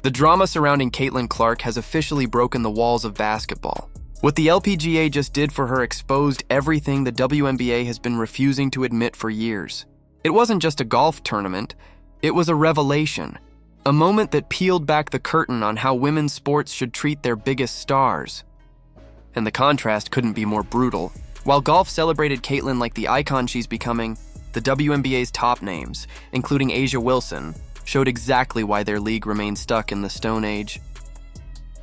The drama surrounding Caitlin Clark has officially broken the walls of basketball. What the LPGA just did for her exposed everything the WNBA has been refusing to admit for years. It wasn't just a golf tournament, it was a revelation. A moment that peeled back the curtain on how women's sports should treat their biggest stars. And the contrast couldn't be more brutal. While golf celebrated Caitlin like the icon she's becoming, the WNBA's top names, including A'ja Wilson, showed exactly why their league remained stuck in the Stone Age.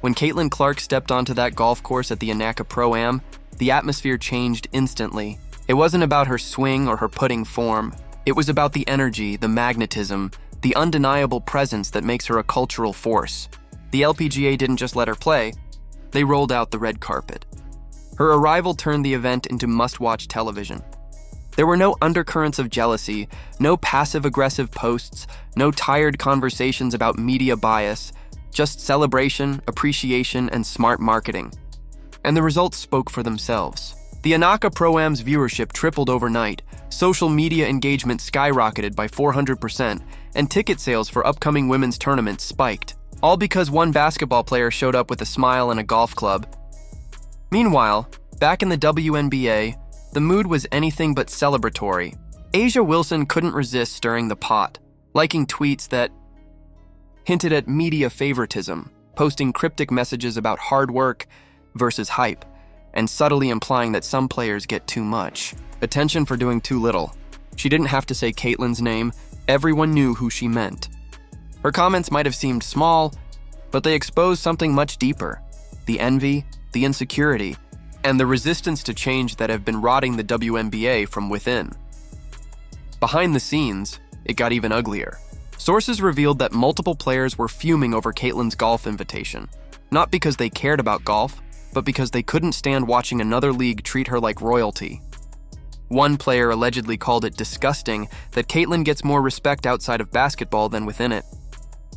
When Caitlin Clark stepped onto that golf course at the Anaka Pro-Am, the atmosphere changed instantly. It wasn't about her swing or her putting form. It was about the energy, the magnetism, the undeniable presence that makes her a cultural force. The LPGA didn't just let her play, they rolled out the red carpet. Her arrival turned the event into must-watch television. There were no undercurrents of jealousy, no passive-aggressive posts, no tired conversations about media bias, just celebration, appreciation, and smart marketing. And the results spoke for themselves. The Anaka Pro-Am's viewership tripled overnight, social media engagement skyrocketed by 400%, and ticket sales for upcoming women's tournaments spiked, all because one basketball player showed up with a smile and a golf club. Meanwhile, back in the WNBA, the mood was anything but celebratory. A'ja Wilson couldn't resist stirring the pot, liking tweets that hinted at media favoritism, posting cryptic messages about hard work versus hype, and subtly implying that some players get too much attention for doing too little. She didn't have to say Caitlin's name, everyone knew who she meant. Her comments might have seemed small, but they exposed something much deeper: the envy, the insecurity, and the resistance to change that have been rotting the WNBA from within. Behind the scenes, it got even uglier. Sources revealed that multiple players were fuming over Caitlin's golf invitation, not because they cared about golf, but because they couldn't stand watching another league treat her like royalty. One player allegedly called it disgusting that Caitlin gets more respect outside of basketball than within it.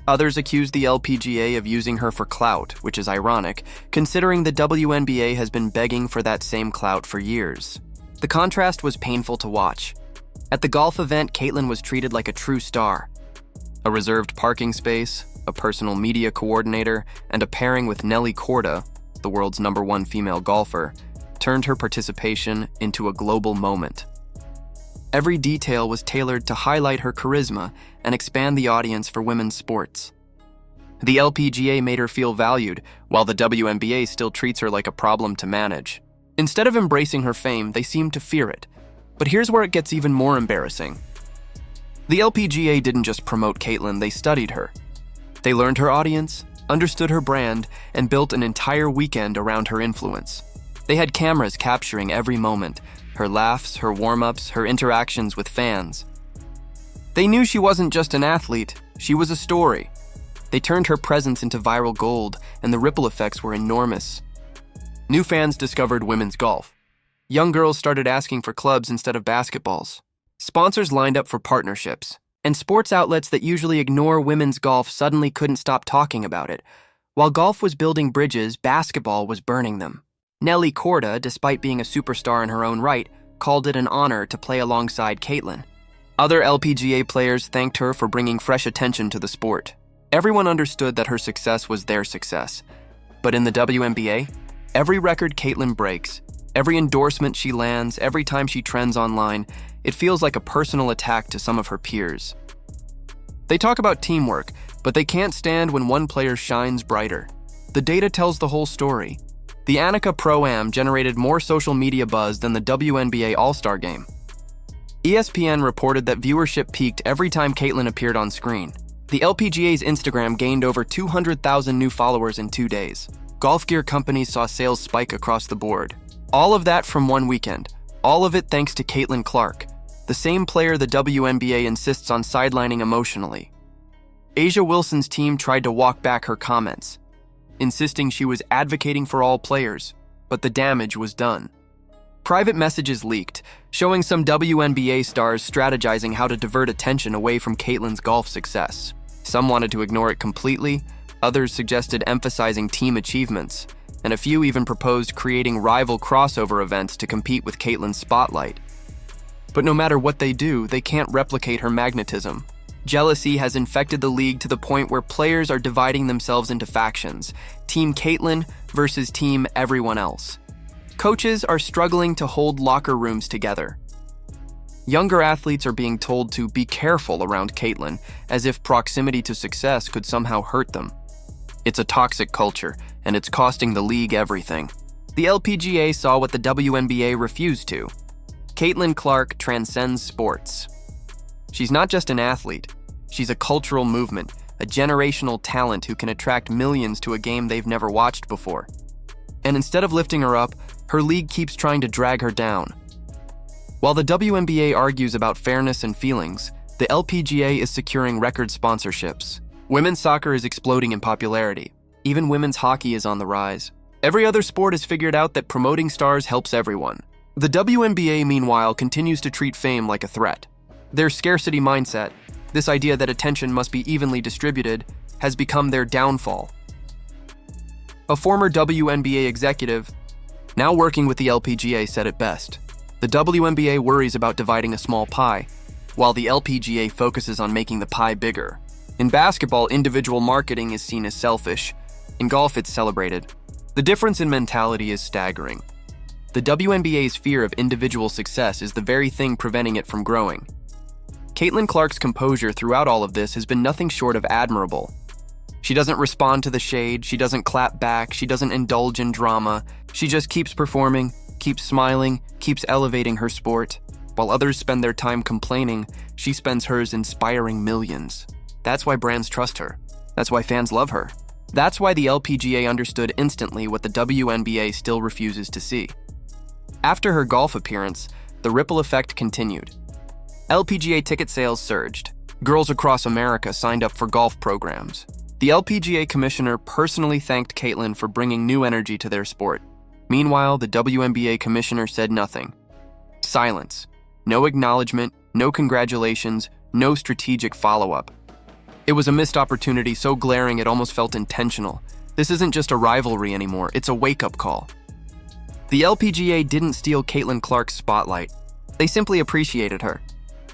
Others accused the LPGA of using her for clout, which is ironic, considering the WNBA has been begging for that same clout for years. The contrast was painful to watch. At the golf event, Caitlin was treated like a true star. A reserved parking space, a personal media coordinator, and a pairing with Nelly Korda, the world's #1 female golfer, turned her participation into a global moment. Every detail was tailored to highlight her charisma and expand the audience for women's sports. The LPGA made her feel valued, while the WNBA still treats her like a problem to manage. Instead of embracing her fame, they seem to fear it. But here's where it gets even more embarrassing. The LPGA didn't just promote Caitlin, they studied her. They learned her audience, understood her brand, and built an entire weekend around her influence. They had cameras capturing every moment, her laughs, her warm-ups, her interactions with fans. They knew she wasn't just an athlete, she was a story. They turned her presence into viral gold, and the ripple effects were enormous. New fans discovered women's golf. Young girls started asking for clubs instead of basketballs. Sponsors lined up for partnerships, and sports outlets that usually ignore women's golf suddenly couldn't stop talking about it. While golf was building bridges, basketball was burning them. Nelly Korda, despite being a superstar in her own right, called it an honor to play alongside Caitlin. Other LPGA players thanked her for bringing fresh attention to the sport. Everyone understood that her success was their success. But in the WNBA, every record Caitlin breaks, every endorsement she lands, every time she trends online, it feels like a personal attack to some of her peers. They talk about teamwork, but they can't stand when one player shines brighter. The data tells the whole story. The Anaka Pro-Am generated more social media buzz than the WNBA All-Star Game. ESPN reported that viewership peaked every time Caitlin appeared on screen. The LPGA's Instagram gained over 200,000 new followers in 2 days. Golf gear companies saw sales spike across the board. All of that from one weekend. All of it thanks to Caitlin Clark, the same player the WNBA insists on sidelining emotionally. A'ja Wilson's team tried to walk back her comments, insisting she was advocating for all players, but the damage was done. Private messages leaked, showing some WNBA stars strategizing how to divert attention away from Caitlin's golf success. Some wanted to ignore it completely, others suggested emphasizing team achievements, and a few even proposed creating rival crossover events to compete with Caitlin's spotlight. But no matter what they do, they can't replicate her magnetism. Jealousy has infected the league to the point where players are dividing themselves into factions, Team Caitlyn versus Team everyone else. Coaches are struggling to hold locker rooms together. Younger athletes are being told to be careful around Caitlyn, as if proximity to success could somehow hurt them. It's a toxic culture, and it's costing the league everything. The LPGA saw what the WNBA refused to. Caitlyn Clark transcends sports. She's not just an athlete, she's a cultural movement, a generational talent who can attract millions to a game they've never watched before. And instead of lifting her up, her league keeps trying to drag her down. While the WNBA argues about fairness and feelings, the LPGA is securing record sponsorships. Women's soccer is exploding in popularity. Even women's hockey is on the rise. Every other sport has figured out that promoting stars helps everyone. The WNBA, meanwhile, continues to treat fame like a threat. Their scarcity mindset, this idea that attention must be evenly distributed, has become their downfall. A former WNBA executive, now working with the LPGA, said it best. The WNBA worries about dividing a small pie, while the LPGA focuses on making the pie bigger. In basketball, individual marketing is seen as selfish. In golf, it's celebrated. The difference in mentality is staggering. The WNBA's fear of individual success is the very thing preventing it from growing. Caitlyn Clark's composure throughout all of this has been nothing short of admirable. She doesn't respond to the shade, she doesn't clap back, she doesn't indulge in drama. She just keeps performing, keeps smiling, keeps elevating her sport. While others spend their time complaining, she spends hers inspiring millions. That's why brands trust her. That's why fans love her. That's why the LPGA understood instantly what the WNBA still refuses to see. After her golf appearance, the ripple effect continued. LPGA ticket sales surged. Girls across America signed up for golf programs. The LPGA commissioner personally thanked Caitlyn for bringing new energy to their sport. Meanwhile, the WNBA commissioner said nothing. Silence. No acknowledgement, no congratulations, no strategic follow-up. It was a missed opportunity so glaring it almost felt intentional. This isn't just a rivalry anymore, it's a wake-up call. The LPGA didn't steal Caitlyn Clark's spotlight. They simply appreciated her.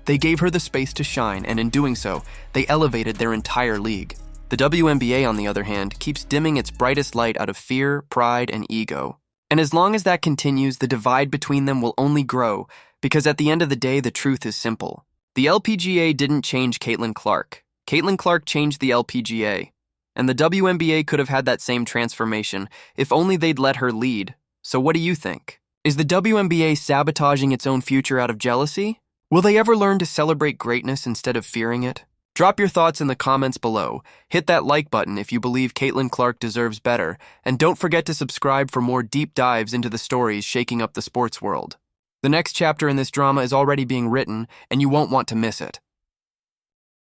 They gave her the space to shine, and in doing so, they elevated their entire league. The WNBA, on the other hand, keeps dimming its brightest light out of fear, pride, and ego. And as long as that continues, the divide between them will only grow, because at the end of the day, the truth is simple. The LPGA didn't change Caitlyn Clark. Caitlyn Clark changed the LPGA. And the WNBA could have had that same transformation, if only they'd let her lead. So what do you think? Is the WNBA sabotaging its own future out of jealousy? Will they ever learn to celebrate greatness instead of fearing it? Drop your thoughts in the comments below. Hit that like button if you believe Caitlyn Clark deserves better, and don't forget to subscribe for more deep dives into the stories shaking up the sports world. The next chapter in this drama is already being written, and you won't want to miss it.